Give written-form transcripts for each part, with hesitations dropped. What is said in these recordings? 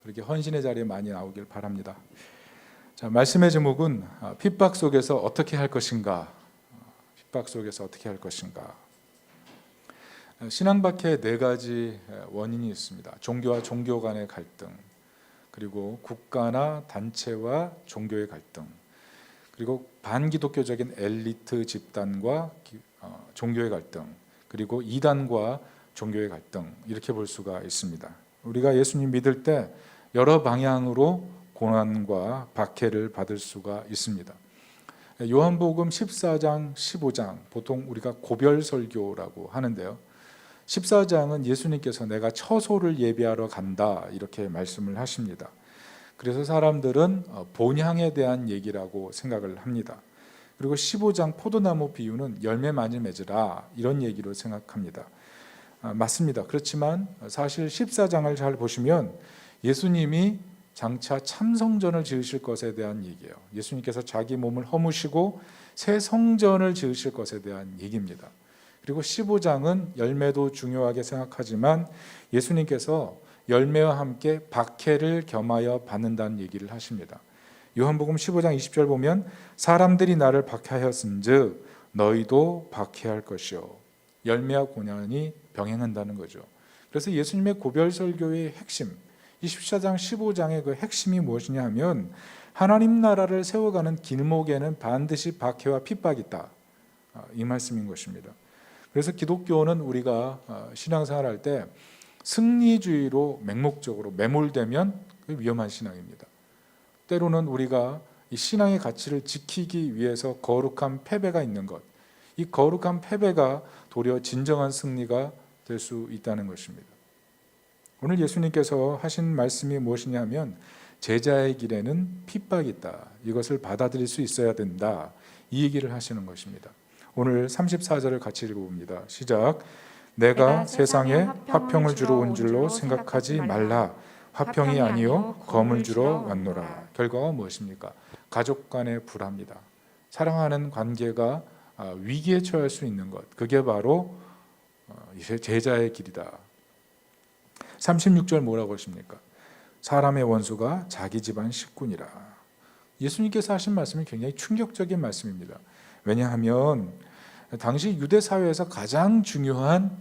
그렇게 헌신의 자리에 많이 나오길 바랍니다. 자, 말씀의 제목은 핍박 속에서 어떻게 할 것인가. 핍박 속에서 어떻게 할 것인가. 신앙 밖에 네 가지 원인이 있습니다. 종교와 종교 간의 갈등, 그리고 국가나 단체와 종교의 갈등, 그리고 반기독교적인 엘리트 집단과 종교의 갈등, 그리고 이단과 종교의 갈등, 이렇게 볼 수가 있습니다. 우리가 예수님 믿을 때 여러 방향으로 고난과 박해를 받을 수가 있습니다. 요한복음 14장, 15장, 보통 우리가 고별설교라고 하는데요. 14장은 예수님께서 내가 처소를 예비하러 간다 이렇게 말씀을 하십니다. 그래서 사람들은 본향에 대한 얘기라고 생각을 합니다. 그리고 15장 포도나무 비유는 열매 많이 맺으라 이런 얘기로 생각합니다. 맞습니다. 그렇지만 사실 14장을 잘 보시면 예수님이 장차 참성전을 지으실 것에 대한 얘기예요. 예수님께서 자기 몸을 허무시고 새 성전을 지으실 것에 대한 얘기입니다. 그리고 15장은 열매도 중요하게 생각하지만 예수님께서 열매와 함께 박해를 겸하여 받는다는 얘기를 하십니다. 요한복음 15장 20절 보면 사람들이 나를 박해하였은즉 너희도 박해할 것이요. 열매와 고난이 병행한다는 거죠. 그래서 예수님의 고별설교의 핵심, 24장 15장의 그 핵심이 무엇이냐 하면 하나님 나라를 세워가는 길목에는 반드시 박해와 핍박이 있다. 이 말씀인 것입니다. 그래서 기독교는 우리가 신앙생활할 때 승리주의로 맹목적으로 매몰되면 위험한 신앙입니다. 때로는 우리가 이 신앙의 가치를 지키기 위해서 거룩한 패배가 있는 것, 이 거룩한 패배가 도리어 진정한 승리가 될 수 있다는 것입니다. 오늘 예수님께서 하신 말씀이 무엇이냐면 제자의 길에는 핍박이 있다. 이것을 받아들일 수 있어야 된다. 이 얘기를 하시는 것입니다. 오늘 34절을 같이 읽어봅니다. 시작. 내가 세상에 화평을 주러 온 줄로 생각하지 말라. 화평이 아니요 검을 주러 왔노라. 결과가 무엇입니까? 가족 간의 불화입니다. 사랑하는 관계가 위기에 처할 수 있는 것, 그게 바로 제자의 길이다. 36절 뭐라고 하십니까? 사람의 원수가 자기 집안 식구니라. 예수님께서 하신 말씀이 굉장히 충격적인 말씀입니다. 왜냐하면 당시 유대 사회에서 가장 중요한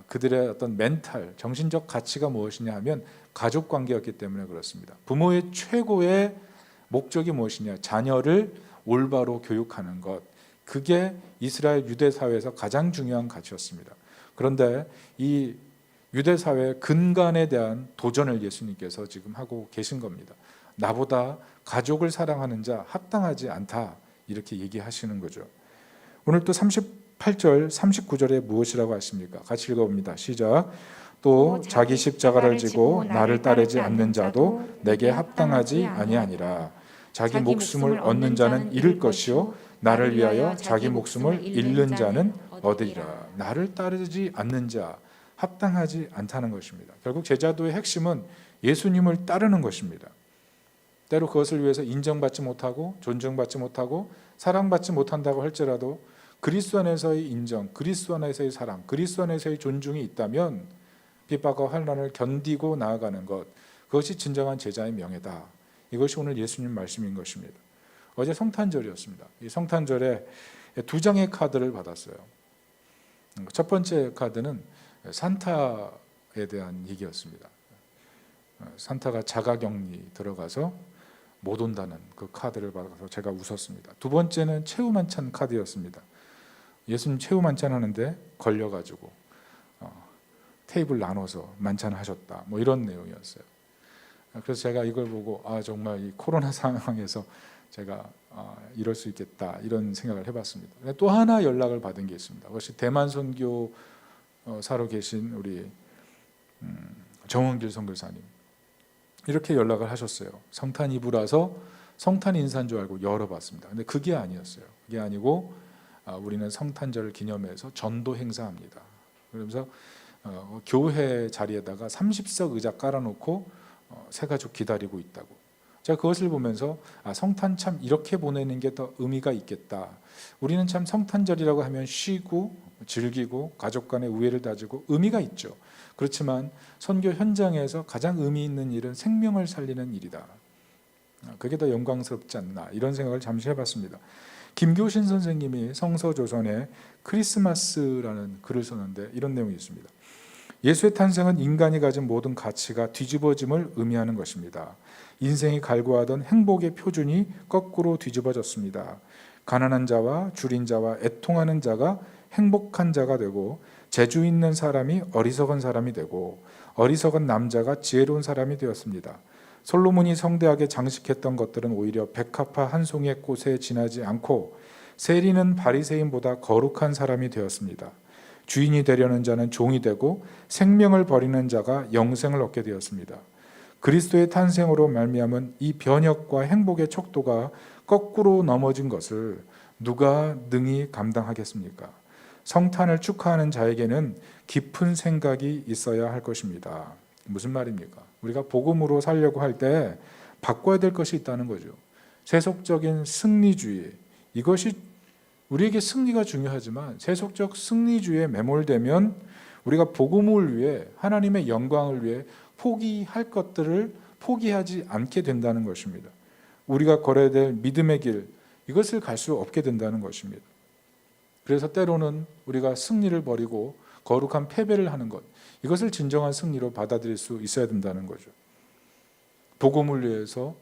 그들의 어떤 멘탈, 정신적 가치가 무엇이냐 하면 가족 관계였기 때문에 그렇습니다. 부모의 최고의 목적이 무엇이냐? 자녀를 올바로 교육하는 것. 그게 이스라엘 유대 사회에서 가장 중요한 가치였습니다. 그런데 이 유대 사회의 근간에 대한 도전을 예수님께서 지금 하고 계신 겁니다. 나보다 가족을 사랑하는 자 합당하지 않다 이렇게 얘기하시는 거죠. 오늘 또 38절 39절에 무엇이라고 하십니까? 같이 읽어봅니다. 시작. 또 자기 십자가를 지고 나를 따르지 않는 자도 내게 합당하지 아니하니라. 자기 목숨을 얻는 자는 잃을 것이요 나를 위하여 자기 목숨을 잃는 자는 얻으리라. 나를 따르지 않는 자 합당하지 않다는 것입니다. 결국 제자도의 핵심은 예수님을 따르는 것입니다. 때로 그것을 위해서 인정받지 못하고 존중받지 못하고 사랑받지 못한다고 할지라도 그리스도 안에서의 인정, 그리스도 안에서의 사랑, 그리스도 안에서의 존중이 있다면 핍박과 환난을 견디고 나아가는 것, 그것이 진정한 제자의 명예다. 이것이 오늘 예수님 말씀인 것입니다. 어제 성탄절이었습니다. 이 성탄절에 두 장의 카드를 받았어요. 첫 번째 카드는 산타에 대한 얘기였습니다. 산타가 자가격리 들어가서 못 온다는 그 카드를 받아서 제가 웃었습니다. 두 번째는 최후 만찬 카드였습니다. 예수님 최후 만찬 하는데 걸려가지고 테이블 나눠서 만찬하셨다. 뭐 이런 내용이었어요. 그래서 제가 이걸 보고 정말 이 코로나 상황에서 제가 이럴 수 있겠다 이런 생각을 해봤습니다. 또 하나 연락을 받은 게 있습니다. 그것이 대만 선교사로 계신 우리 정원길 선교사님. 이렇게 연락을 하셨어요. 성탄 이브라서 성탄 인사인 줄 알고 열어봤습니다. 근데 그게 아니었어요. 그게 아니고 우리는 성탄절을 기념해서 전도 행사합니다. 그러면서 교회 자리에다가 30석 의자 깔아놓고 새 가족 기다리고 있다고. 제가 그것을 보면서 성탄 참 이렇게 보내는 게 더 의미가 있겠다. 우리는 참 성탄절이라고 하면 쉬고 즐기고 가족 간의 우애를 다지고 의미가 있죠. 그렇지만 선교 현장에서 가장 의미 있는 일은 생명을 살리는 일이다. 그게 더 영광스럽지 않나, 이런 생각을 잠시 해봤습니다. 김교신 선생님이 성서조선에 크리스마스라는 글을 썼는데 이런 내용이 있습니다. 예수의 탄생은 인간이 가진 모든 가치가 뒤집어짐을 의미하는 것입니다. 인생이 갈구하던 행복의 표준이 거꾸로 뒤집어졌습니다. 가난한 자와 줄인 자와 애통하는 자가 행복한 자가 되고, 재주 있는 사람이 어리석은 사람이 되고, 어리석은 남자가 지혜로운 사람이 되었습니다. 솔로몬이 성대하게 장식했던 것들은 오히려 백합화 한 송이의 꽃에 지나지 않고 세리는 바리새인보다 거룩한 사람이 되었습니다. 주인이 되려는 자는 종이 되고 생명을 버리는 자가 영생을 얻게 되었습니다. 그리스도의 탄생으로 말미암은 이 변혁과 행복의 척도가 거꾸로 넘어진 것을 누가 능히 감당하겠습니까? 성탄을 축하하는 자에게는 깊은 생각이 있어야 할 것입니다. 무슨 말입니까? 우리가 복음으로 살려고 할 때 바꿔야 될 것이 있다는 거죠. 세속적인 승리주의, 이것이 우리에게 승리가 중요하지만 세속적 승리주의에 매몰되면 우리가 복음을 위해, 하나님의 영광을 위해 포기할 것들을 포기하지 않게 된다는 것입니다. 우리가 걸어야 될 믿음의 길, 이것을 갈 수 없게 된다는 것입니다. 그래서 때로는 우리가 승리를 버리고 거룩한 패배를 하는 것, 이것을 진정한 승리로 받아들일 수 있어야 된다는 거죠. 복음을 위해서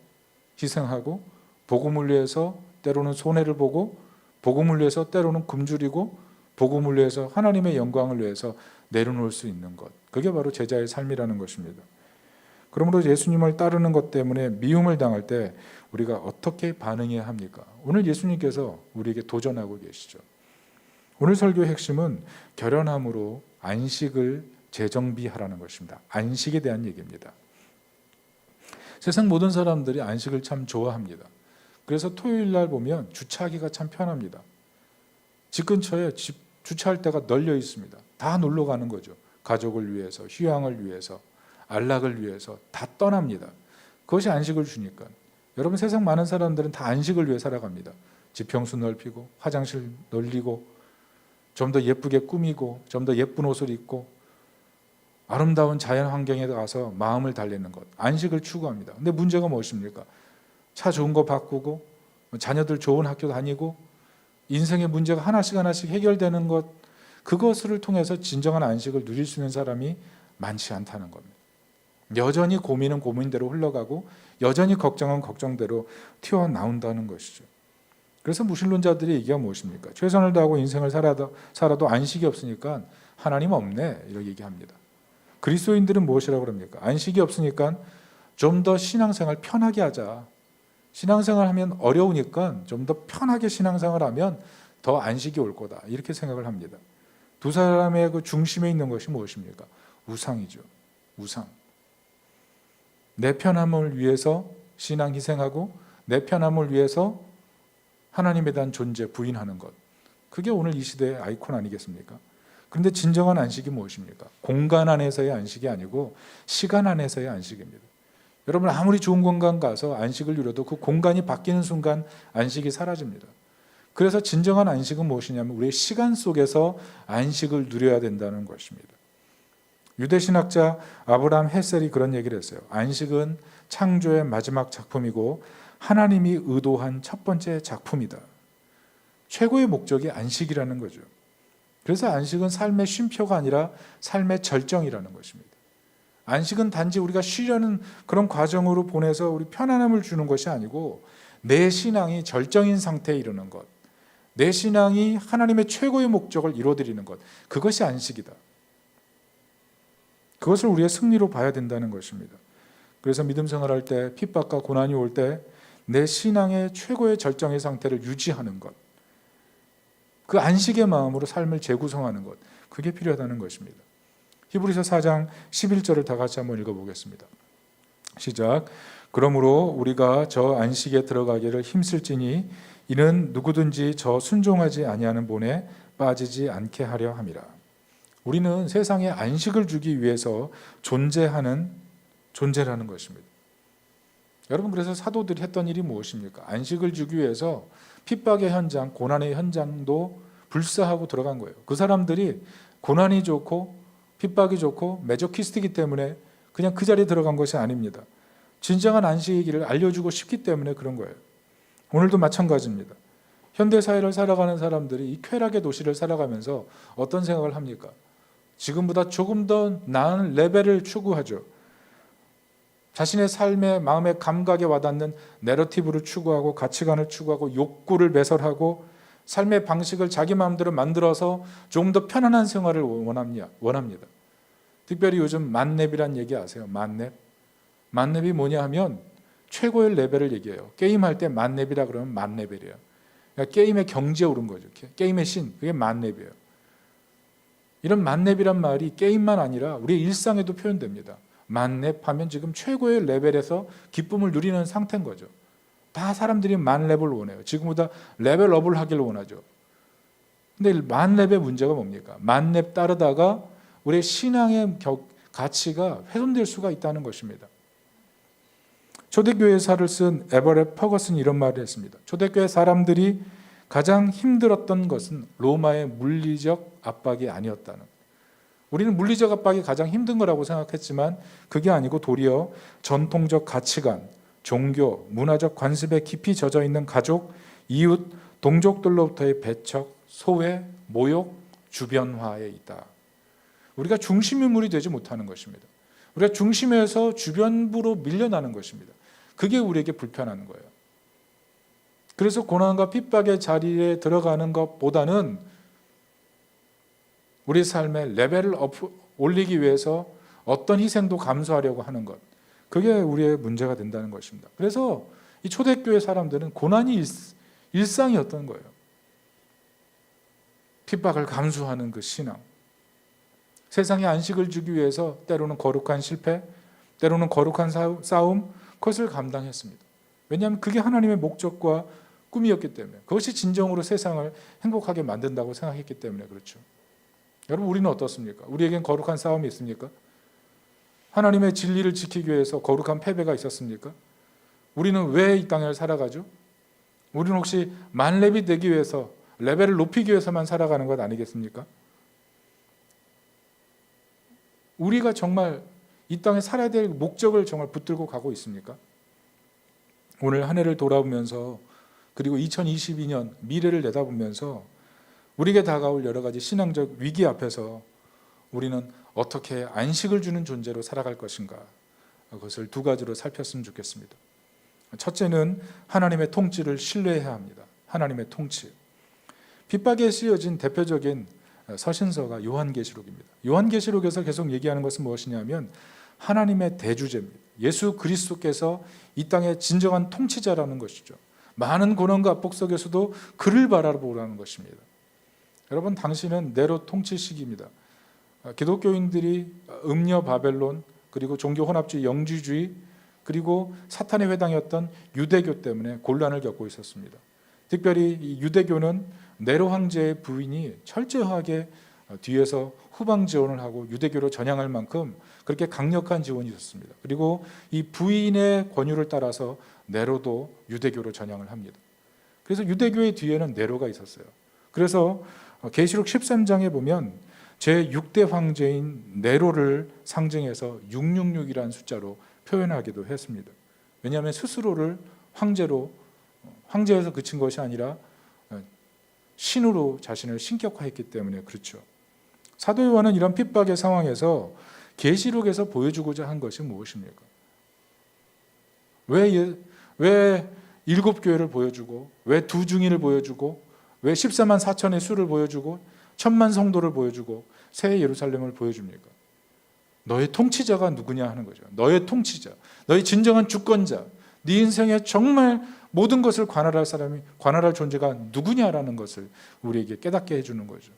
희생하고, 복음을 위해서 때로는 손해를 보고, 복음을 위해서 때로는 굶주리고, 복음을 위해서 하나님의 영광을 위해서 내려놓을 수 있는 것, 그게 바로 제자의 삶이라는 것입니다. 그러므로 예수님을 따르는 것 때문에 미움을 당할 때 우리가 어떻게 반응해야 합니까? 오늘 예수님께서 우리에게 도전하고 계시죠. 오늘 설교의 핵심은 결연함으로 안식을 재정비하라는 것입니다. 안식에 대한 얘기입니다. 세상 모든 사람들이 안식을 참 좋아합니다. 그래서 토요일 날 보면 주차하기가 참 편합니다. 집 근처에 주차할 데가 널려 있습니다. 다 놀러 가는 거죠. 가족을 위해서, 휴양을 위해서, 안락을 위해서 다 떠납니다. 그것이 안식을 주니까. 여러분, 세상 많은 사람들은 다 안식을 위해 살아갑니다. 지평수 넓히고, 화장실 널리고, 좀 더 예쁘게 꾸미고, 좀 더 예쁜 옷을 입고, 아름다운 자연 환경에 가서 마음을 달래는 것, 안식을 추구합니다. 근데 문제가 무엇입니까? 차 좋은 거 바꾸고, 자녀들 좋은 학교 다니고, 인생의 문제가 하나씩 하나씩 해결되는 것, 그것을 통해서 진정한 안식을 누릴 수 있는 사람이 많지 않다는 겁니다. 여전히 고민은 고민대로 흘러가고, 여전히 걱정은 걱정대로 튀어나온다는 것이죠. 그래서 무신론자들이 얘기가 무엇입니까? 최선을 다하고 인생을 살아도 안식이 없으니까 하나님 없네, 이렇게 얘기합니다. 그리스도인들은 무엇이라고 그럽니까? 안식이 없으니까 좀 더 신앙생활 편하게 하자. 신앙생활 하면 어려우니까 좀 더 편하게 신앙생활 하면 더 안식이 올 거다, 이렇게 생각을 합니다. 두 사람의 그 중심에 있는 것이 무엇입니까? 우상이죠. 우상. 내 편함을 위해서 신앙 희생하고, 내 편함을 위해서 하나님에 대한 존재 부인하는 것, 그게 오늘 이 시대의 아이콘 아니겠습니까? 그런데 진정한 안식이 무엇입니까? 공간 안에서의 안식이 아니고 시간 안에서의 안식입니다. 여러분, 아무리 좋은 공간 가서 안식을 누려도 그 공간이 바뀌는 순간 안식이 사라집니다. 그래서 진정한 안식은 무엇이냐면 우리의 시간 속에서 안식을 누려야 된다는 것입니다. 유대 신학자 아브라함 헬셀이 그런 얘기를 했어요. 안식은 창조의 마지막 작품이고 하나님이 의도한 첫 번째 작품이다. 최고의 목적이 안식이라는 거죠. 그래서 안식은 삶의 쉼표가 아니라 삶의 절정이라는 것입니다. 안식은 단지 우리가 쉬려는 그런 과정으로 보내서 우리 편안함을 주는 것이 아니고, 내 신앙이 절정인 상태에 이르는 것, 내 신앙이 하나님의 최고의 목적을 이루어드리는 것, 그것이 안식이다. 그것을 우리의 승리로 봐야 된다는 것입니다. 그래서 믿음 생활할 때, 핍박과 고난이 올 때 내 신앙의 최고의 절정의 상태를 유지하는 것, 그 안식의 마음으로 삶을 재구성하는 것, 그게 필요하다는 것입니다. 히브리서 4장 11절을 다 같이 한번 읽어보겠습니다. 시작. 그러므로 우리가 저 안식에 들어가기를 힘쓸지니 이는 누구든지 저 순종하지 아니하는 본에 빠지지 않게 하려 함이라. 우리는 세상에 안식을 주기 위해서 존재라는 것입니다. 여러분, 그래서 사도들이 했던 일이 무엇입니까? 안식을 주기 위해서 핍박의 현장, 고난의 현장도 불사하고 들어간 거예요. 그 사람들이 고난이 좋고 핍박이 좋고 메조키스트이기 때문에 그냥 그 자리에 들어간 것이 아닙니다. 진정한 안식의 길을 알려주고 싶기 때문에 그런 거예요. 오늘도 마찬가지입니다. 현대사회를 살아가는 사람들이 이 쾌락의 도시를 살아가면서 어떤 생각을 합니까? 지금보다 조금 더 나은 레벨을 추구하죠. 자신의 삶의 마음의 감각에 와닿는 내러티브를 추구하고 가치관을 추구하고 욕구를 매설하고 삶의 방식을 자기 마음대로 만들어서 조금 더 편안한 생활을 원합니다. 특별히 요즘 만렙이란 얘기 아세요? 만렙. 만렙이 뭐냐 하면 최고의 레벨을 얘기해요. 게임할 때 만렙이라 그러면 만레벨이에요. 그러니까 게임의 경지에 오른 거죠. 게임의 신, 그게 만렙이에요. 이런 만렙이란 말이 게임만 아니라 우리 일상에도 표현됩니다. 만렙 하면 지금 최고의 레벨에서 기쁨을 누리는 상태인 거죠. 다 사람들이 만렙을 원해요. 지금보다 레벨업을 하기를 원하죠. 근데 만렙의 문제가 뭡니까? 만렙 따르다가 우리의 신앙의 가치가 훼손될 수가 있다는 것입니다. 초대교회사를 쓴 에버렛 퍼거슨이 이런 말을 했습니다. 초대교회 사람들이 가장 힘들었던 것은 로마의 물리적 압박이 아니었다는. 우리는 물리적 압박이 가장 힘든 거라고 생각했지만 그게 아니고 도리어 전통적 가치관, 종교, 문화적 관습에 깊이 젖어 있는 가족, 이웃, 동족들로부터의 배척, 소외, 모욕, 주변화에 있다. 우리가 중심인물이 되지 못하는 것입니다. 우리가 중심에서 주변부로 밀려나는 것입니다. 그게 우리에게 불편한 거예요. 그래서 고난과 핍박의 자리에 들어가는 것보다는 우리 삶의 레벨을 올리기 위해서 어떤 희생도 감수하려고 하는 것, 그게 우리의 문제가 된다는 것입니다. 그래서 이 초대교회 사람들은 고난이 일상이었던 거예요. 핍박을 감수하는 그 신앙, 세상에 안식을 주기 위해서 때로는 거룩한 실패, 때로는 거룩한 싸움, 그것을 감당했습니다. 왜냐하면 그게 하나님의 목적과 꿈이었기 때문에, 그것이 진정으로 세상을 행복하게 만든다고 생각했기 때문에 그렇죠. 여러분, 우리는 어떻습니까? 우리에겐 거룩한 싸움이 있습니까? 하나님의 진리를 지키기 위해서 거룩한 패배가 있었습니까? 우리는 왜 이 땅을 살아가죠? 우리는 혹시 만렙이 되기 위해서, 레벨을 높이기 위해서만 살아가는 것 아니겠습니까? 우리가 정말 이 땅에 살아야 될 목적을 정말 붙들고 가고 있습니까? 오늘 한 해를 돌아보면서, 그리고 2022년 미래를 내다보면서 우리에게 다가올 여러 가지 신앙적 위기 앞에서 우리는 어떻게 안식을 주는 존재로 살아갈 것인가, 그것을 두 가지로 살폈으면 좋겠습니다. 첫째는 하나님의 통치를 신뢰해야 합니다. 하나님의 통치. 핍박에 씌어진 대표적인 서신서가 요한계시록입니다. 요한계시록에서 계속 얘기하는 것은 무엇이냐면 하나님의 대주제입니다. 예수 그리스도께서 이 땅의 진정한 통치자라는 것이죠. 많은 고난과 압박 속에서도 그를 바라보라는 것입니다. 여러분, 당신은 네로 통치 시기입니다. 기독교인들이 음녀 바벨론, 그리고 종교 혼합주의, 영주주의, 그리고 사탄의 회당이었던 유대교 때문에 곤란을 겪고 있었습니다. 특별히 이 유대교는 네로 황제의 부인이 철저하게 뒤에서 후방 지원을 하고 유대교로 전향할 만큼 그렇게 강력한 지원이 있었습니다. 그리고 이 부인의 권유를 따라서 네로도 유대교로 전향을 합니다. 그래서 유대교의 뒤에는 네로가 있었어요. 그래서 계시록 13장에 보면 제6대 황제인 네로를 상징해서 666이라는 숫자로 표현하기도 했습니다. 왜냐하면 스스로를 황제에서 그친 것이 아니라 신으로 자신을 신격화했기 때문에 그렇죠. 사도 요한은 이런 핍박의 상황에서 계시록에서 보여주고자 한 것이 무엇입니까? 왜 일곱 교회를 보여주고, 왜 두 중인을 보여주고, 왜 14만 4천의 수를 보여주고, 1000만 성도를 보여주고, 새 예루살렘을 보여줍니까? 너의 통치자가 누구냐 하는 거죠. 너의 통치자, 너의 진정한 주권자, 네 인생에 정말 모든 것을 관할할 존재가 누구냐라는 것을 우리에게 깨닫게 해주는 거죠.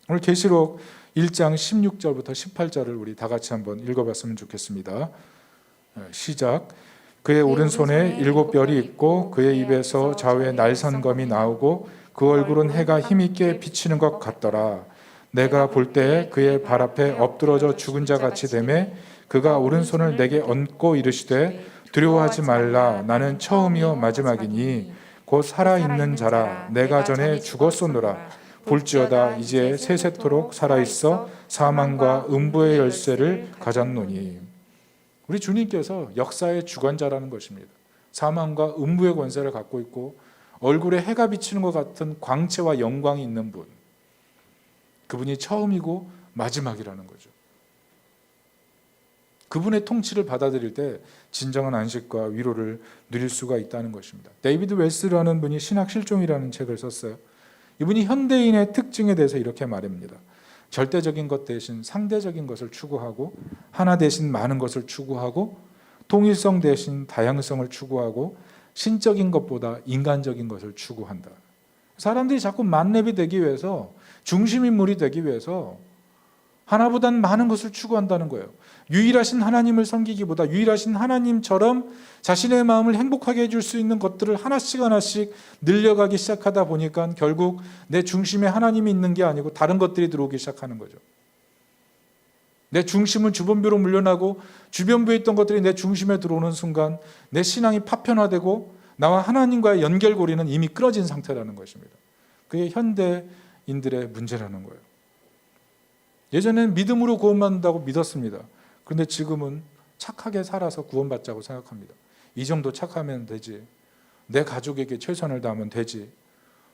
오늘 계시록 1장 16절부터 18절을 우리 다 같이 한번 읽어봤으면 좋겠습니다. 시작. 그의 오른손에 7별이 있고 그의 입에서 좌우에 날선검이 나오고 그 얼굴은 해가 힘있게 비치는 것 같더라. 내가 볼 때 그의 발 앞에 엎드러져 죽은 자 같이 되매 그가 오른손을 내게 얹고 이르시되 두려워하지 말라. 나는 처음이요 마지막이니 곧 살아있는 자라. 내가 전에 죽었었노라. 볼지어다 이제 세세토록 살아있어 사망과 음부의 열쇠를 가졌노니. 우리 주님께서 역사의 주관자라는 것입니다. 사망과 음부의 권세를 갖고 있고 얼굴에 해가 비치는 것 같은 광채와 영광이 있는 분, 그분이 처음이고 마지막이라는 거죠. 그분의 통치를 받아들일 때 진정한 안식과 위로를 누릴 수가 있다는 것입니다. 데이비드 웰스라는 분이 신학 실종이라는 책을 썼어요. 이분이 현대인의 특징에 대해서 이렇게 말합니다. 절대적인 것 대신 상대적인 것을 추구하고, 하나 대신 많은 것을 추구하고, 통일성 대신 다양성을 추구하고, 신적인 것보다 인간적인 것을 추구한다. 사람들이 자꾸 만렙이 되기 위해서, 중심인물이 되기 위해서 하나보다는 많은 것을 추구한다는 거예요. 유일하신 하나님을 섬기기보다 유일하신 하나님처럼 자신의 마음을 행복하게 해줄 수 있는 것들을 하나씩 하나씩 늘려가기 시작하다 보니까 결국 내 중심에 하나님이 있는 게 아니고 다른 것들이 들어오기 시작하는 거죠. 내 중심은 주변부로 물려나고 주변부에 있던 것들이 내 중심에 들어오는 순간 내 신앙이 파편화되고 나와 하나님과의 연결고리는 이미 끊어진 상태라는 것입니다. 그게 현대인들의 문제라는 거예요. 예전에는 믿음으로 구원받는다고 믿었습니다. 그런데 지금은 착하게 살아서 구원받자고 생각합니다. 이 정도 착하면 되지. 내 가족에게 최선을 다하면 되지.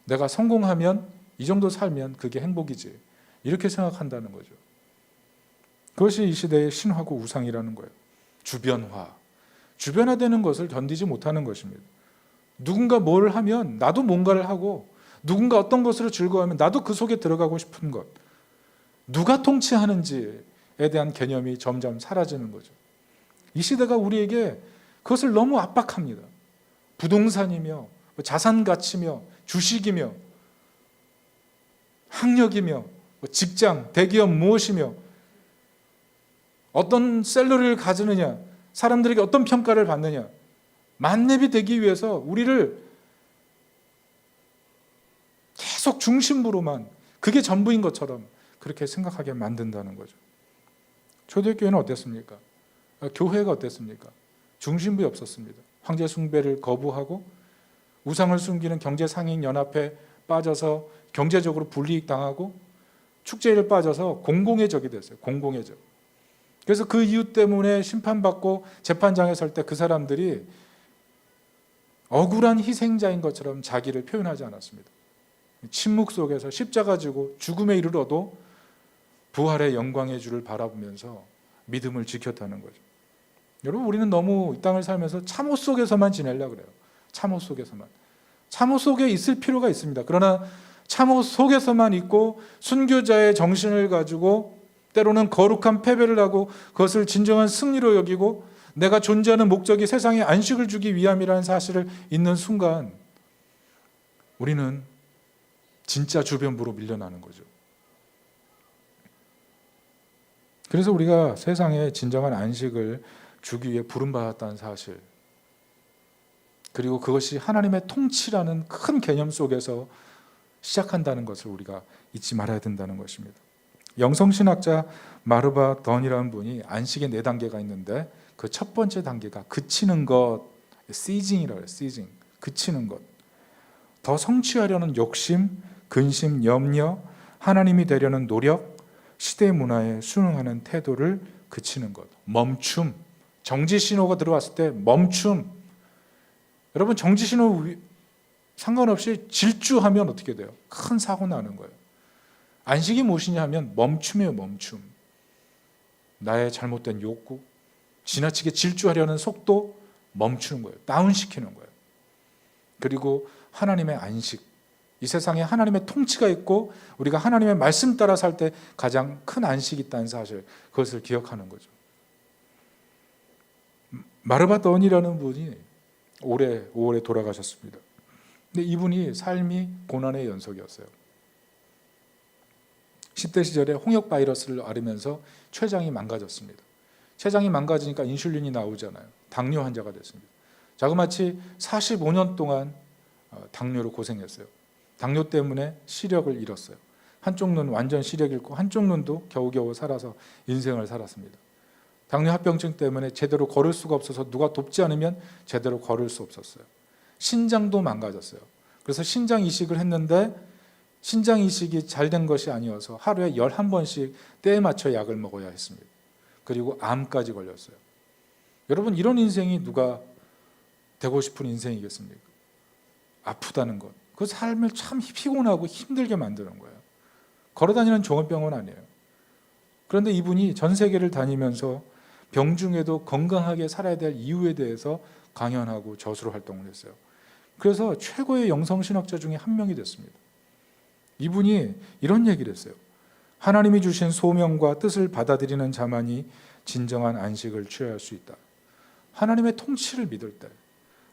내가 성공하면 이 정도 살면 그게 행복이지. 이렇게 생각한다는 거죠. 그것이 이 시대의 신화고 우상이라는 거예요. 주변화. 주변화되는 것을 견디지 못하는 것입니다. 누군가 뭘 하면 나도 뭔가를 하고, 누군가 어떤 것으로 즐거워하면 나도 그 속에 들어가고 싶은 것. 누가 통치하는지에 대한 개념이 점점 사라지는 거죠. 이 시대가 우리에게 그것을 너무 압박합니다. 부동산이며 자산 가치며 주식이며 학력이며 직장, 대기업 무엇이며 어떤 샐러리를 가지느냐, 사람들에게 어떤 평가를 받느냐, 만렙이 되기 위해서 우리를 계속 중심부로만, 그게 전부인 것처럼 그렇게 생각하게 만든다는 거죠. 초대교회는 어땠습니까? 교회가 어땠습니까? 중심부에 없었습니다. 황제 숭배를 거부하고 우상을 숨기는 경제상인연합에 빠져서 경제적으로 불이익 당하고 축제를 빠져서 공공의 적이 됐어요. 공공의 적. 그래서 그 이유 때문에 심판받고 재판장에 설 때 그 사람들이 억울한 희생자인 것처럼 자기를 표현하지 않았습니다. 침묵 속에서 십자가 지고 죽음에 이르러도 부활의 영광의 주를 바라보면서 믿음을 지켰다는 거죠. 여러분, 우리는 너무 이 땅을 살면서 참호 속에서만 지내려고 그래요. 참호 속에서만. 참호 속에 있을 필요가 있습니다. 그러나 참호 속에서만 있고 순교자의 정신을 가지고 때로는 거룩한 패배를 하고 그것을 진정한 승리로 여기고 내가 존재하는 목적이 세상에 안식을 주기 위함이라는 사실을 잊는 순간 우리는 진짜 주변부로 밀려나는 거죠. 그래서 우리가 세상에 진정한 안식을 주기 위해 부름받았다는 사실, 그리고 그것이 하나님의 통치라는 큰 개념 속에서 시작한다는 것을 우리가 잊지 말아야 된다는 것입니다. 영성신학자 마르바 던이라는 분이 안식의 4단계가 있는데 그 첫 번째 단계가 그치는 것, 시징이라고 해요. 시징, 그치는 것. 더 성취하려는 욕심, 근심, 염려, 하나님이 되려는 노력, 시대 문화에 순응하는 태도를 그치는 것. 멈춤. 정지 신호가 들어왔을 때 멈춤. 여러분, 정지 신호 상관없이 질주하면 어떻게 돼요? 큰 사고 나는 거예요. 안식이 무엇이냐 하면 멈춤이에요. 멈춤. 나의 잘못된 욕구, 지나치게 질주하려는 속도 멈추는 거예요. 다운시키는 거예요. 그리고 하나님의 안식, 이 세상에 하나님의 통치가 있고 우리가 하나님의 말씀 따라 살 때 가장 큰 안식이 있다는 사실, 그것을 기억하는 거죠. 마르바 던이라는 분이 올해 5월에 돌아가셨습니다. 근데 이분이 삶이 고난의 연속이었어요. 10대 시절에 홍역 바이러스를 앓으면서 췌장이 망가졌습니다. 췌장이 망가지니까 인슐린이 나오잖아요. 당뇨 환자가 됐습니다. 자그마치 45년 동안 당뇨로 고생했어요. 당뇨 때문에 시력을 잃었어요. 한쪽 눈 완전 시력 잃고 한쪽 눈도 겨우겨우 살아서 인생을 살았습니다. 당뇨 합병증 때문에 제대로 걸을 수가 없어서 누가 돕지 않으면 제대로 걸을 수 없었어요. 신장도 망가졌어요. 그래서 신장 이식을 했는데 신장 이식이 잘 된 것이 아니어서 하루에 11번씩 때에 맞춰 약을 먹어야 했습니다. 그리고 암까지 걸렸어요. 여러분, 이런 인생이 누가 되고 싶은 인생이겠습니까? 아프다는 것, 그 삶을 참 피곤하고 힘들게 만드는 거예요. 걸어다니는 종합병원 아니에요. 그런데 이분이 전 세계를 다니면서 병 중에도 건강하게 살아야 될 이유에 대해서 강연하고 저수로 활동을 했어요. 그래서 최고의 영성신학자 중에 한 명이 됐습니다. 이분이 이런 얘기를 했어요. 하나님이 주신 소명과 뜻을 받아들이는 자만이 진정한 안식을 취할 수 있다. 하나님의 통치를 믿을 때,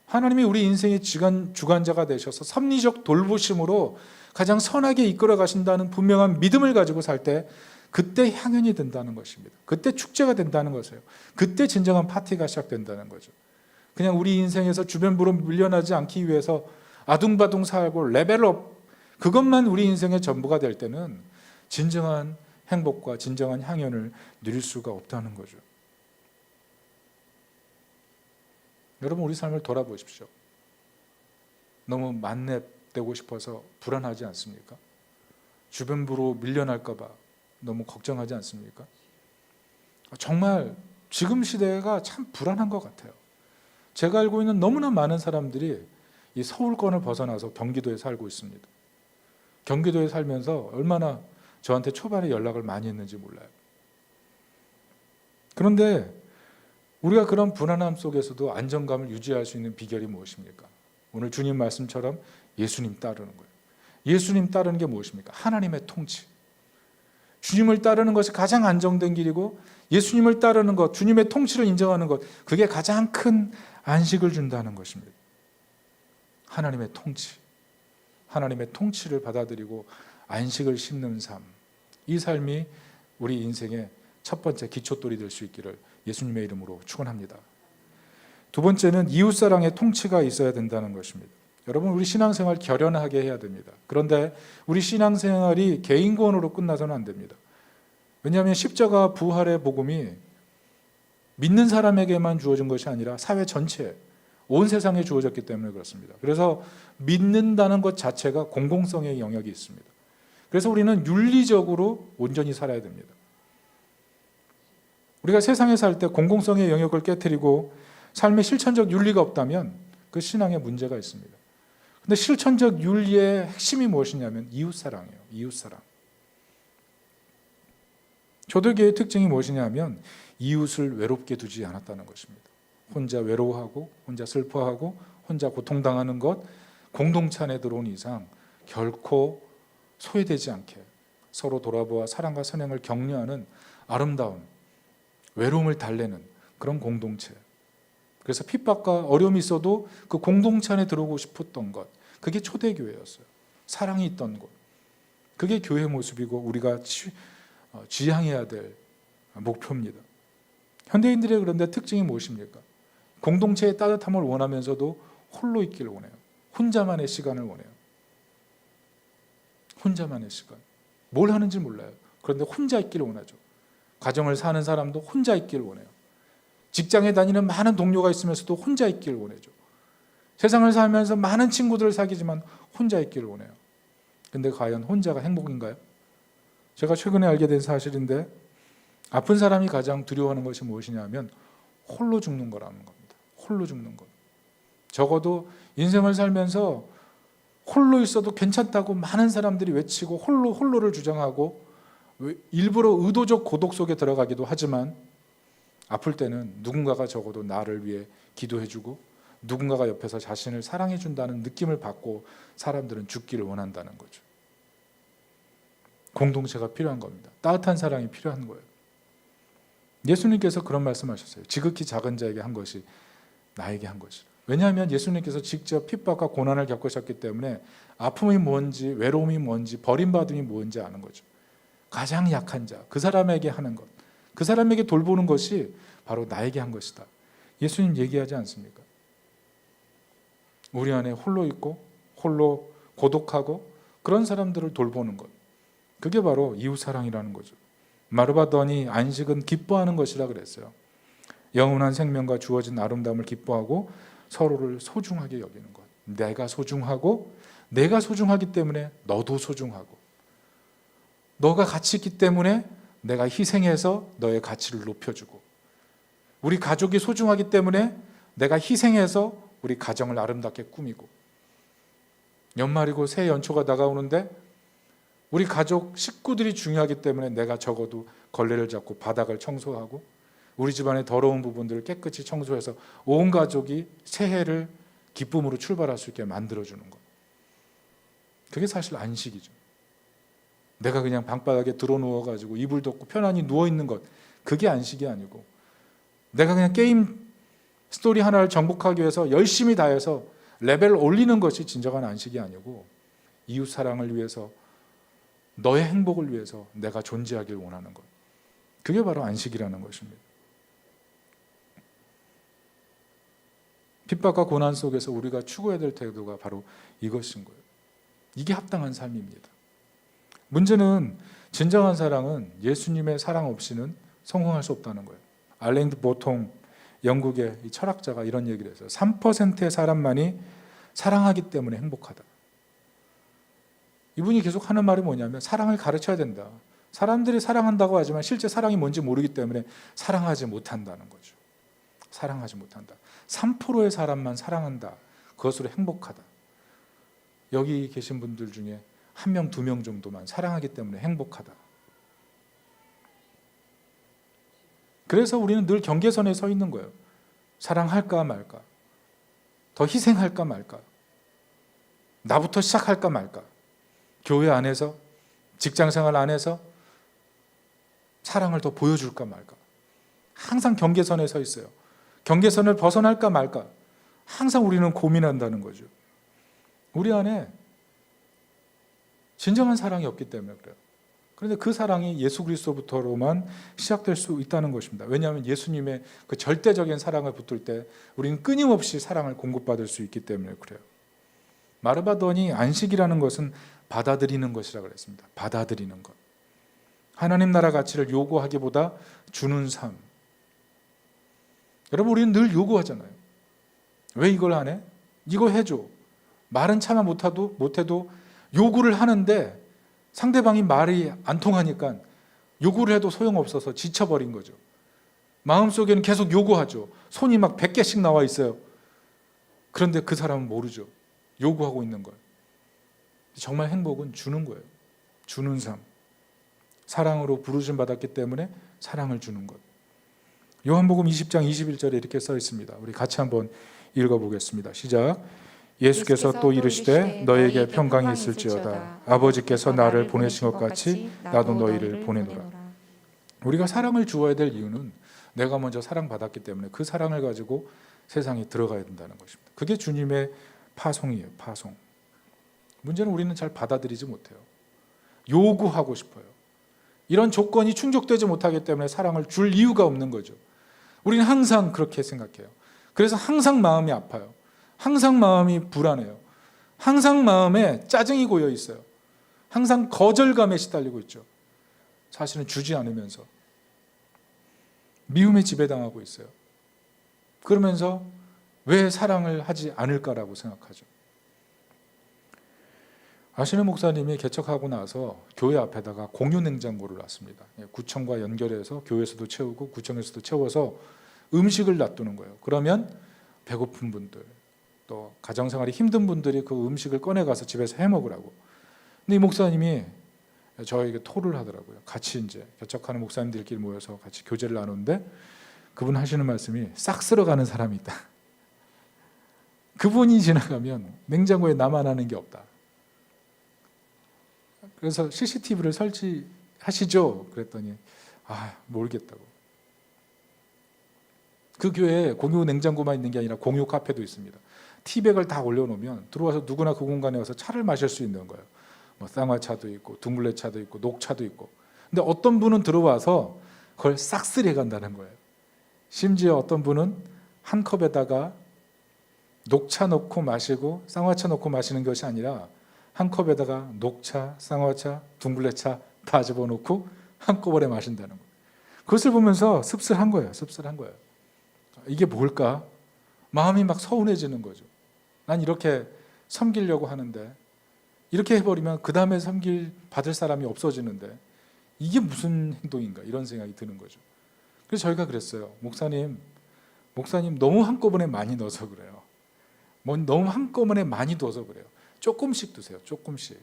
하나님이 우리 인생의 주관자가 되셔서 섭리적 돌보심으로 가장 선하게 이끌어 가신다는 분명한 믿음을 가지고 살 때, 그때 향연이 된다는 것입니다. 그때 축제가 된다는 것이에요. 그때 진정한 파티가 시작된다는 거죠. 그냥 우리 인생에서 주변부로 밀려나지 않기 위해서 아둥바둥 살고 레벨업, 그것만 우리 인생의 전부가 될 때는 진정한 행복과 진정한 향연을 누릴 수가 없다는 거죠. 여러분, 우리 삶을 돌아보십시오. 너무 만렙되고 싶어서 불안하지 않습니까? 주변부로 밀려날까 봐 너무 걱정하지 않습니까? 정말 지금 시대가 참 불안한 것 같아요. 제가 알고 있는 너무나 많은 사람들이 이 서울권을 벗어나서 경기도에 살고 있습니다. 경기도에 살면서 얼마나 저한테 초반에 연락을 많이 했는지 몰라요. 그런데 우리가 그런 불안함 속에서도 안정감을 유지할 수 있는 비결이 무엇입니까? 오늘 주님 말씀처럼 예수님 따르는 거예요. 예수님 따르는 게 무엇입니까? 하나님의 통치. 주님을 따르는 것이 가장 안정된 길이고, 예수님을 따르는 것, 주님의 통치를 인정하는 것, 그게 가장 큰 안식을 준다는 것입니다. 하나님의 통치, 하나님의 통치를 받아들이고 안식을 심는 삶, 이 삶이 우리 인생의 첫 번째 기초돌이 될 수 있기를 예수님의 이름으로 축원합니다. 두 번째는 이웃사랑의 통치가 있어야 된다는 것입니다. 여러분, 우리 신앙생활 결연하게 해야 됩니다. 그런데 우리 신앙생활이 개인권으로 끝나서는 안 됩니다. 왜냐하면 십자가 부활의 복음이 믿는 사람에게만 주어진 것이 아니라 사회 전체, 온 세상에 주어졌기 때문에 그렇습니다. 그래서 믿는다는 것 자체가 공공성의 영역이 있습니다. 그래서 우리는 윤리적으로 온전히 살아야 됩니다. 우리가 세상에 살 때 공공성의 영역을 깨트리고 삶의 실천적 윤리가 없다면 그 신앙에 문제가 있습니다. 근데 실천적 윤리의 핵심이 무엇이냐면 이웃사랑이에요. 이웃사랑. 초대교회의 특징이 무엇이냐면 이웃을 외롭게 두지 않았다는 것입니다. 혼자 외로워하고 혼자 슬퍼하고 혼자 고통당하는 것, 공동체 안에 들어온 이상 결코 소외되지 않게 서로 돌아보아 사랑과 선행을 격려하는 아름다운, 외로움을 달래는 그런 공동체. 그래서 핍박과 어려움이 있어도 그 공동체 안에 들어오고 싶었던 것, 그게 초대교회였어요. 사랑이 있던 곳. 그게 교회 모습이고 우리가 지향해야 될 목표입니다. 현대인들의 그런데 특징이 무엇입니까? 공동체의 따뜻함을 원하면서도 홀로 있기를 원해요. 혼자만의 시간을 원해요. 혼자만의 시간. 뭘 하는지 몰라요. 그런데 혼자 있기를 원하죠. 가정을 사는 사람도 혼자 있기를 원해요. 직장에 다니는 많은 동료가 있으면서도 혼자 있기를 원해죠. 세상을 살면서 많은 친구들을 사귀지만 혼자 있기를 원해요. 근데 과연 혼자가 행복인가요? 제가 최근에 알게 된 사실인데, 아픈 사람이 가장 두려워하는 것이 무엇이냐면 홀로 죽는 거라는 겁니다. 홀로 죽는 것. 적어도 인생을 살면서 홀로 있어도 괜찮다고 많은 사람들이 외치고 홀로를 주장하고 일부러 의도적 고독 속에 들어가기도 하지만, 아플 때는 누군가가 적어도 나를 위해 기도해주고 누군가가 옆에서 자신을 사랑해준다는 느낌을 받고 사람들은 죽기를 원한다는 거죠. 공동체가 필요한 겁니다. 따뜻한 사랑이 필요한 거예요. 예수님께서 그런 말씀하셨어요. 지극히 작은 자에게 한 것이 나에게 한 것이라. 왜냐하면 예수님께서 직접 핍박과 고난을 겪으셨기 때문에 아픔이 뭔지, 외로움이 뭔지, 버림받음이 뭔지 아는 거죠. 가장 약한 자, 그 사람에게 하는 것, 그 사람에게 돌보는 것이 바로 나에게 한 것이다. 예수님 얘기하지 않습니까? 우리 안에 홀로 있고 홀로 고독하고 그런 사람들을 돌보는 것, 그게 바로 이웃사랑이라는 거죠. 마르바더니 안식은 기뻐하는 것이라 그랬어요. 영원한 생명과 주어진 아름다움을 기뻐하고 서로를 소중하게 여기는 것. 내가 소중하고 내가 소중하기 때문에 너도 소중하고, 너가 가치 있기 때문에 내가 희생해서 너의 가치를 높여주고, 우리 가족이 소중하기 때문에 내가 희생해서 우리 가정을 아름답게 꾸미고, 연말이고 새해 연초가 다가오는데 우리 가족 식구들이 중요하기 때문에 내가 적어도 걸레를 잡고 바닥을 청소하고 우리 집안의 더러운 부분들을 깨끗이 청소해서 온 가족이 새해를 기쁨으로 출발할 수 있게 만들어주는 것. 그게 사실 안식이죠. 내가 그냥 방바닥에 드러누워가지고 이불 덮고 편안히 누워있는 것, 그게 안식이 아니고, 내가 그냥 게임 스토리 하나를 정복하기 위해서 열심히 다해서 레벨을 올리는 것이 진정한 안식이 아니고, 이웃 사랑을 위해서, 너의 행복을 위해서 내가 존재하길 원하는 것, 그게 바로 안식이라는 것입니다. 핍박과 고난 속에서 우리가 추구해야 될 태도가 바로 이것인 거예요. 이게 합당한 삶입니다. 문제는 진정한 사랑은 예수님의 사랑 없이는 성공할 수 없다는 거예요. 알랭드 보통 영국의 이 철학자가 이런 얘기를 했어요. 3%의 사람만이 사랑하기 때문에 행복하다. 이분이 계속 하는 말이 뭐냐면 사랑을 가르쳐야 된다. 사람들이 사랑한다고 하지만 실제 사랑이 뭔지 모르기 때문에 사랑하지 못한다는 거죠. 사랑하지 못한다. 3%의 사람만 사랑한다. 그것으로 행복하다. 여기 계신 분들 중에 1명, 2명 정도만 사랑하기 때문에 행복하다. 그래서 우리는 늘 경계선에 서 있는 거예요. 사랑할까 말까, 더 희생할까 말까, 나부터 시작할까 말까, 교회 안에서, 직장생활 안에서 사랑을 더 보여줄까 말까. 항상 경계선에 서 있어요. 경계선을 벗어날까 말까, 항상 우리는 고민한다는 거죠. 우리 안에 진정한 사랑이 없기 때문에 그래요. 그런데 그 사랑이 예수 그리스도부터로만 시작될 수 있다는 것입니다. 왜냐하면 예수님의 그 절대적인 사랑을 붙들 때 우리는 끊임없이 사랑을 공급받을 수 있기 때문에 그래요. 마르바돈이 안식이라는 것은 받아들이는 것이라고 그랬습니다. 받아들이는 것. 하나님 나라 가치를 요구하기보다 주는 삶. 여러분, 우리는 늘 요구하잖아요. 왜 이걸 안 해? 이거 해줘. 말은 차마 못해도 요구를 하는데 상대방이 말이 안 통하니까 요구를 해도 소용없어서 지쳐버린 거죠. 마음속에는 계속 요구하죠. 손이 막 100개씩 나와 있어요. 그런데 그 사람은 모르죠. 요구하고 있는 걸. 정말 행복은 주는 거예요. 주는 삶. 사랑으로 부르심 받았기 때문에 사랑을 주는 것. 요한복음 20장 21절에 이렇게 써 있습니다. 우리 같이 한번 읽어보겠습니다. 시작. 예수께서 또 이르시되 너에게 평강이 있을지어다. 아버지께서 나를 보내신 것 같이 나도 너희를 보내노라. 우리가 사랑을 주어야 될 이유는 내가 먼저 사랑받았기 때문에 그 사랑을 가지고 세상에 들어가야 된다는 것입니다. 그게 주님의 파송이에요. 파송. 문제는 우리는 잘 받아들이지 못해요. 요구하고 싶어요. 이런 조건이 충족되지 못하기 때문에 사랑을 줄 이유가 없는 거죠. 우리는 항상 그렇게 생각해요. 그래서 항상 마음이 아파요. 항상 마음이 불안해요. 항상 마음에 짜증이 고여 있어요. 항상 거절감에 시달리고 있죠. 사실은 주지 않으면서 미움에 지배당하고 있어요. 그러면서 왜 사랑을 하지 않을까라고 생각하죠. 아시는 목사님이 개척하고 나서 교회 앞에다가 공유 냉장고를 놨습니다. 구청과 연결해서 교회에서도 채우고 구청에서도 채워서 음식을 놔두는 거예요. 그러면 배고픈 분들, 또 가정생활이 힘든 분들이 그 음식을 꺼내가서 집에서 해먹으라고. 근데 이 목사님이 저에게 토를 하더라고요. 같이 이제 개척하는 목사님들끼리 모여서 같이 교제를 나누는데 그분 하시는 말씀이 싹 쓸어가는 사람이 있다. 그분이 지나가면 냉장고에 남아나는 게 없다. 그래서 CCTV를 설치하시죠? 그랬더니 모르겠다고. 그 교회에 공유 냉장고만 있는 게 아니라 공유 카페도 있습니다. 티백을 다 올려놓으면 들어와서 누구나 그 공간에 와서 차를 마실 수 있는 거예요. 뭐 쌍화차도 있고 둥글레차도 있고 녹차도 있고. 근데 어떤 분은 들어와서 그걸 싹쓸이 간다는 거예요. 심지어 어떤 분은 한 컵에다가 녹차 넣고 마시고 쌍화차 넣고 마시는 것이 아니라 한 컵에다가 녹차, 쌍화차, 둥글레차 다 집어넣고 한꺼번에 마신다는 거예요. 그것을 보면서 씁쓸한 거예요. 씁쓸한 거예요. 이게 뭘까? 마음이 막 서운해지는 거죠. 난 이렇게 섬기려고 하는데 이렇게 해버리면 그 다음에 섬길 받을 사람이 없어지는데 이게 무슨 행동인가 이런 생각이 드는 거죠. 그래서 저희가 그랬어요. 목사님 너무 한꺼번에 많이 넣어서 그래요. 너무 한꺼번에 많이 넣어서 그래요. 조금씩 드세요. 조금씩.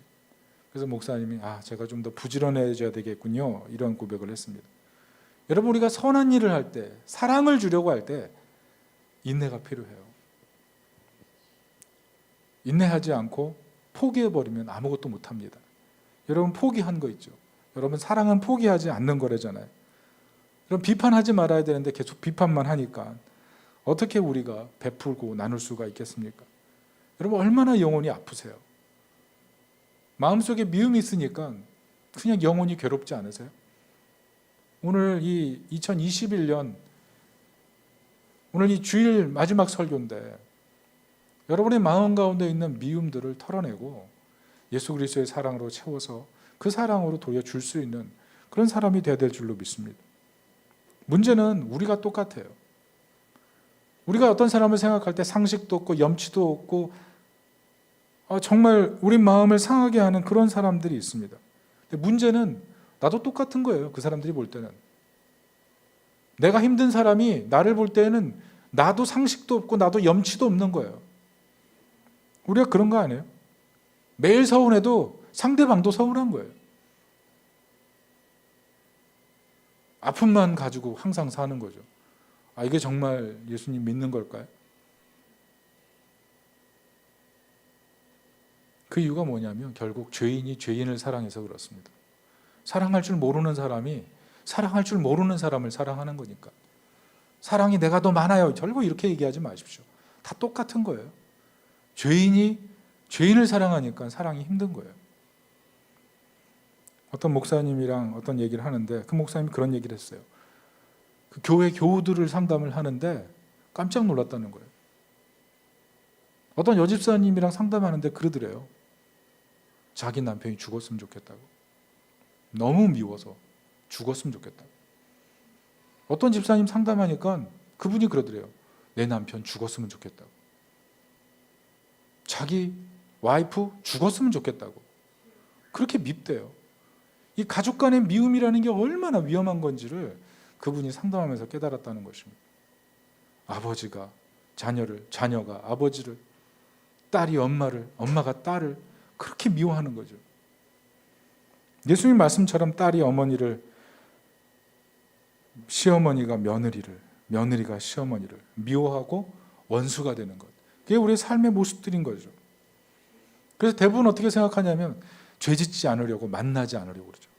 그래서 목사님이 제가 좀 더 부지런해져야 되겠군요. 이런 고백을 했습니다. 여러분, 우리가 선한 일을 할 때, 사랑을 주려고 할 때 인내가 필요해요. 인내하지 않고 포기해버리면 아무것도 못합니다. 여러분, 포기한 거 있죠. 여러분, 사랑은 포기하지 않는 거래잖아요. 여러분, 비판하지 말아야 되는데 계속 비판만 하니까 어떻게 우리가 베풀고 나눌 수가 있겠습니까? 여러분, 얼마나 영혼이 아프세요? 마음속에 미움이 있으니까 그냥 영혼이 괴롭지 않으세요? 오늘 이 2021년 오늘 이 주일 마지막 설교인데 여러분의 마음 가운데 있는 미움들을 털어내고 예수 그리스도의 사랑으로 채워서 그 사랑으로 돌려줄 수 있는 그런 사람이 되어야 될 줄로 믿습니다. 문제는 우리가 똑같아요. 우리가 어떤 사람을 생각할 때 상식도 없고 염치도 없고 정말 우리 마음을 상하게 하는 그런 사람들이 있습니다. 근데 문제는 나도 똑같은 거예요. 그 사람들이 볼 때는. 내가 힘든 사람이 나를 볼 때는 나도 상식도 없고 나도 염치도 없는 거예요. 우리가 그런 거 아니에요? 매일 서운해도 상대방도 서운한 거예요. 아픔만 가지고 항상 사는 거죠. 이게 정말 예수님 믿는 걸까요? 그 이유가 뭐냐면 결국 죄인이 죄인을 사랑해서 그렇습니다. 사랑할 줄 모르는 사람이 사랑할 줄 모르는 사람을 사랑하는 거니까. 사랑이 내가 더 많아요. 결국 이렇게 얘기하지 마십시오. 다 똑같은 거예요. 죄인이 죄인을 사랑하니까 사랑이 힘든 거예요. 어떤 목사님이랑 어떤 얘기를 하는데 그 목사님이 그런 얘기를 했어요. 그 교회 교우들을 상담을 하는데 깜짝 놀랐다는 거예요. 어떤 여집사님이랑 상담하는데 그러더래요. 자기 남편이 죽었으면 좋겠다고. 너무 미워서 죽었으면 좋겠다고. 어떤 집사님 상담하니까 그분이 그러더래요. 내 남편 죽었으면 좋겠다고. 자기 와이프 죽었으면 좋겠다고. 그렇게 밉대요. 이 가족 간의 미움이라는 게 얼마나 위험한 건지를 그분이 상담하면서 깨달았다는 것입니다. 아버지가 자녀를, 자녀가 아버지를, 딸이 엄마를, 엄마가 딸을 그렇게 미워하는 거죠. 예수님 말씀처럼 딸이 어머니를, 시어머니가 며느리를, 며느리가 시어머니를 미워하고 원수가 되는 것. 그게 우리의 삶의 모습들인 거죠. 그래서 대부분 어떻게 생각하냐면 죄짓지 않으려고 만나지 않으려고 그러죠.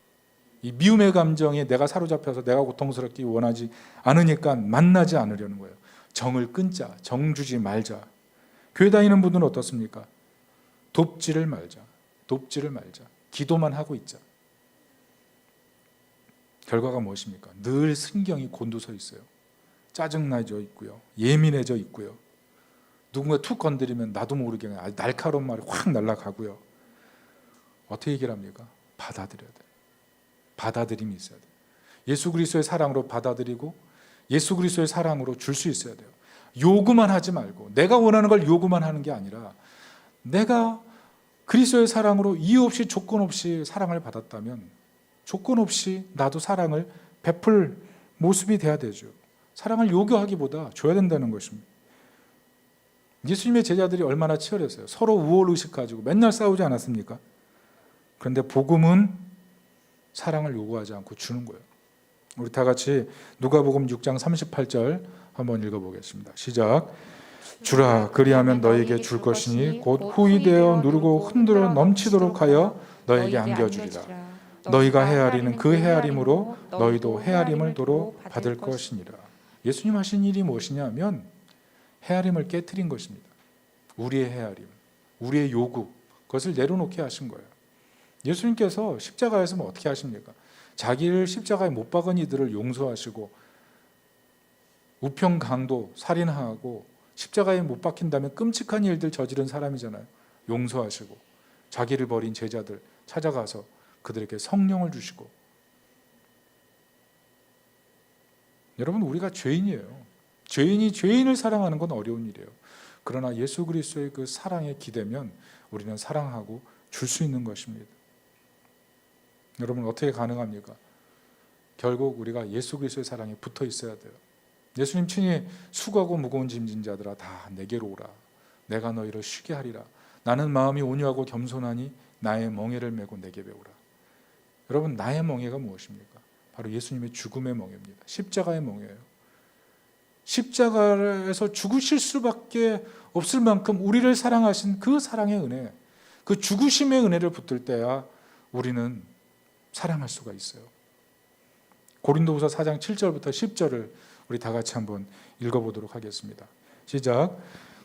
이 미움의 감정에 내가 사로잡혀서 내가 고통스럽기 원하지 않으니까 만나지 않으려는 거예요. 정을 끊자, 정 주지 말자. 교회 다니는 분들은 어떻습니까? 돕지를 말자, 돕지를 말자. 기도만 하고 있자. 결과가 무엇입니까? 늘 신경이 곤두서 있어요. 짜증나져 있고요. 예민해져 있고요. 누군가 툭 건드리면 나도 모르게 날카로운 말이 확 날아가고요. 어떻게 얘기를 합니까? 받아들여야 돼요. 받아들임이 있어야 돼요. 예수 그리스도의 사랑으로 받아들이고 예수 그리스도의 사랑으로 줄 수 있어야 돼요. 요구만 하지 말고 내가 원하는 걸 요구만 하는 게 아니라 내가 그리스도의 사랑으로 이유 없이 조건 없이 사랑을 받았다면 조건 없이 나도 사랑을 베풀 모습이 돼야 되죠. 사랑을 요구하기보다 줘야 된다는 것입니다. 예수님의 제자들이 얼마나 치열했어요. 서로 우월의식 가지고 맨날 싸우지 않았습니까? 그런데 복음은 사랑을 요구하지 않고 주는 거예요. 우리 다 같이 누가복음 6장 38절 한번 읽어보겠습니다. 시작. 주라 그리하면 너에게 줄 것이니 곧 후이되어 누르고 흔들어 넘치도록 하여 너에게 안겨주리라. 너희가 헤아리는 그 헤아림으로 너희도 헤아림을 도로 받을 것이니라. 예수님 하신 일이 무엇이냐면 헤아림을 깨트린 것입니다. 우리의 헤아림, 우리의 요구, 그것을 내려놓게 하신 거예요. 예수님께서 십자가에서 뭐 어떻게 하십니까? 자기를 십자가에 못 박은 이들을 용서하시고 우평 강도 살인하고 십자가에 못 박힌다면 끔찍한 일들 저지른 사람이잖아요. 용서하시고 자기를 버린 제자들 찾아가서 그들에게 성령을 주시고. 여러분, 우리가 죄인이에요. 죄인이 죄인을 사랑하는 건 어려운 일이에요. 그러나 예수 그리스도의 그 사랑에 기대면 우리는 사랑하고 줄 수 있는 것입니다. 여러분 어떻게 가능합니까? 결국 우리가 예수 그리스도의 사랑에 붙어 있어야 돼요. 예수님 친히 수고하고 무거운 짐진 자들아 다 내게로 오라. 내가 너희를 쉬게 하리라. 나는 마음이 온유하고 겸손하니 나의 멍에를 메고 내게 배우라. 여러분 나의 멍에가 무엇입니까? 바로 예수님의 죽음의 멍에입니다. 십자가의 멍에예요. 십자가에서 죽으실 수밖에 없을 만큼 우리를 사랑하신 그 사랑의 은혜, 그 죽으심의 은혜를 붙들 때야 우리는 사랑할 수가 있어요. 고린도후서 4장 7절부터 10절을 우리 다 같이 한번 읽어보도록 하겠습니다. 시작.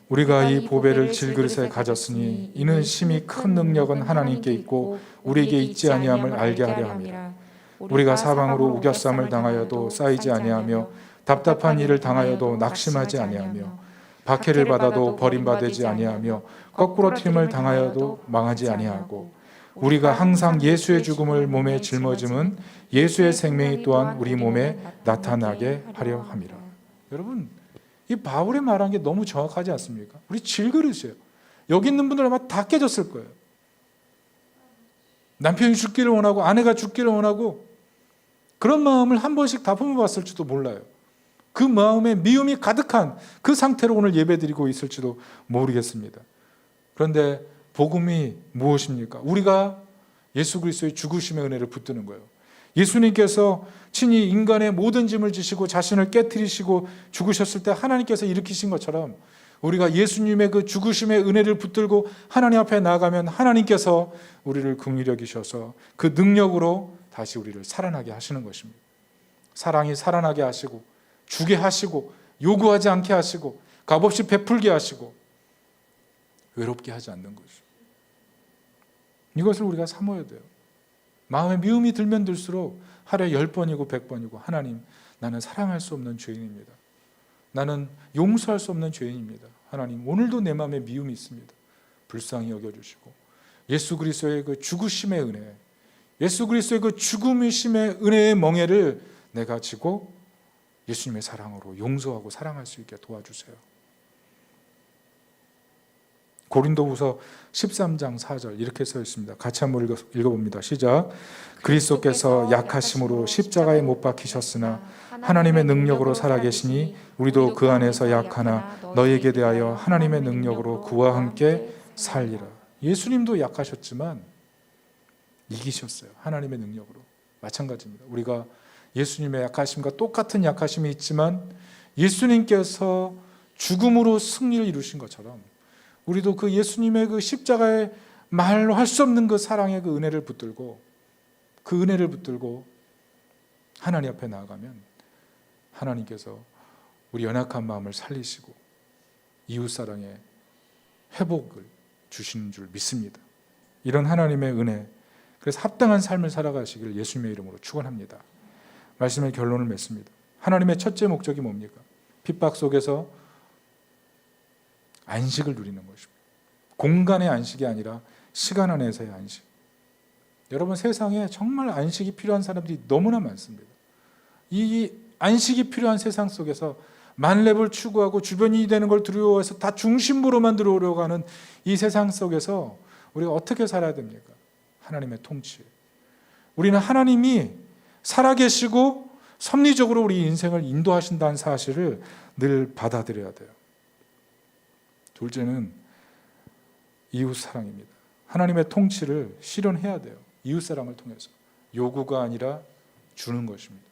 우리가 이 보배를 질그릇에 가졌으니 이는 심히 큰 능력은 하나님께 있고 우리에게 있지 아니함을 알게 하려 함이라. 우리가 사방으로 우겨쌈을 당하여도 쌓이지 아니하며 답답한 일을 당하여도 낙심하지 아니하며 박해를 받아도 버림받지 아니하며 거꾸로 튀김을 당하여도 망하지 아니하고 우리가 항상 예수의 죽음을 몸에 짊어짐은 예수의 생명이 또한 우리 몸에 나타나게 하려 함이라. 여러분 이 바울의 말한 게 너무 정확하지 않습니까? 우리 질그릇이에요. 여기 있는 분들 아마 다 깨졌을 거예요. 남편이 죽기를 원하고 아내가 죽기를 원하고 그런 마음을 한 번씩 다 품어봤을지도 몰라요. 그 마음에 미움이 가득한 그 상태로 오늘 예배드리고 있을지도 모르겠습니다. 그런데 복음이 무엇입니까? 우리가 예수 그리스도의 죽으심의 은혜를 붙드는 거예요. 예수님께서 친히 인간의 모든 짐을 지시고 자신을 깨트리시고 죽으셨을 때 하나님께서 일으키신 것처럼 우리가 예수님의 그 죽으심의 은혜를 붙들고 하나님 앞에 나아가면 하나님께서 우리를 긍휼히 여기셔서 그 능력으로 다시 우리를 살아나게 하시는 것입니다. 사랑이 살아나게 하시고 주게 하시고 요구하지 않게 하시고 값없이 베풀게 하시고 외롭게 하지 않는 것이죠. 이것을 우리가 사모해야 돼요. 마음에 미움이 들면 들수록 하루에 10번이고 100번이고 하나님 나는 사랑할 수 없는 죄인입니다. 나는 용서할 수 없는 죄인입니다. 하나님 오늘도 내 마음에 미움이 있습니다. 불쌍히 여겨주시고 예수 그리스도의 그 죽으심의 은혜, 예수 그리스도의 그 죽음이심의 은혜의 멍에를 내가 지고 예수님의 사랑으로 용서하고 사랑할 수 있게 도와주세요. 고린도후서 13장 4절 이렇게 써 있습니다. 같이 한번 읽어봅니다. 시작. 그리스도께서 약하심으로 십자가에 못 박히셨으나 하나님의 능력으로 살아계시니 우리도 그 안에서 약하나 너희에게 대하여 하나님의 능력으로 그와 함께 살리라. 예수님도 약하셨지만 이기셨어요. 하나님의 능력으로. 마찬가지입니다. 우리가 예수님의 약하심과 똑같은 약하심이 있지만 예수님께서 죽음으로 승리를 이루신 것처럼 우리도 그 예수님의 그 십자가의 말로 할 수 없는 그 사랑의 그 은혜를 붙들고 그 은혜를 붙들고 하나님 앞에 나아가면 하나님께서 우리 연약한 마음을 살리시고 이웃사랑의 회복을 주시는 줄 믿습니다. 이런 하나님의 은혜, 그래서 합당한 삶을 살아가시기를 예수님의 이름으로 축원합니다. 말씀의 결론을 맺습니다. 하나님의 첫째 목적이 뭡니까? 핍박 속에서 안식을 누리는 것입니다. 공간의 안식이 아니라 시간 안에서의 안식. 여러분 세상에 정말 안식이 필요한 사람들이 너무나 많습니다. 이 안식이 필요한 세상 속에서 만렙을 추구하고 주변이 되는 걸 두려워해서 다 중심부로만 들어오려고 하는 이 세상 속에서 우리가 어떻게 살아야 됩니까? 하나님의 통치. 우리는 하나님이 살아계시고 섭리적으로 우리 인생을 인도하신다는 사실을 늘 받아들여야 돼요. 둘째는 이웃 사랑입니다. 하나님의 통치를 실현해야 돼요. 이웃 사랑을 통해서. 요구가 아니라 주는 것입니다.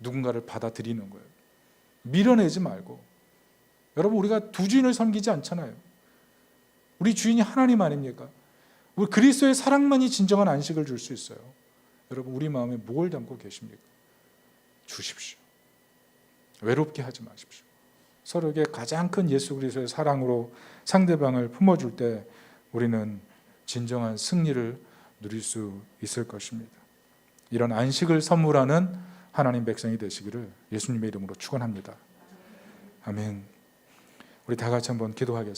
누군가를 받아들이는 거예요. 밀어내지 말고. 여러분 우리가 두 주인을 섬기지 않잖아요. 우리 주인이 하나님 아닙니까? 우리 그리스도의 사랑만이 진정한 안식을 줄 수 있어요. 여러분 우리 마음에 뭘 담고 계십니까? 주십시오. 외롭게 하지 마십시오. 서로에게 가장 큰 예수 그리스도의 사랑으로 상대방을 품어줄 때 우리는 진정한 승리를 누릴 수 있을 것입니다. 이런 안식을 선물하는 하나님 백성이 되시기를 예수님의 이름으로 축원합니다. 아멘. 우리 다 같이 한번 기도하겠습니다.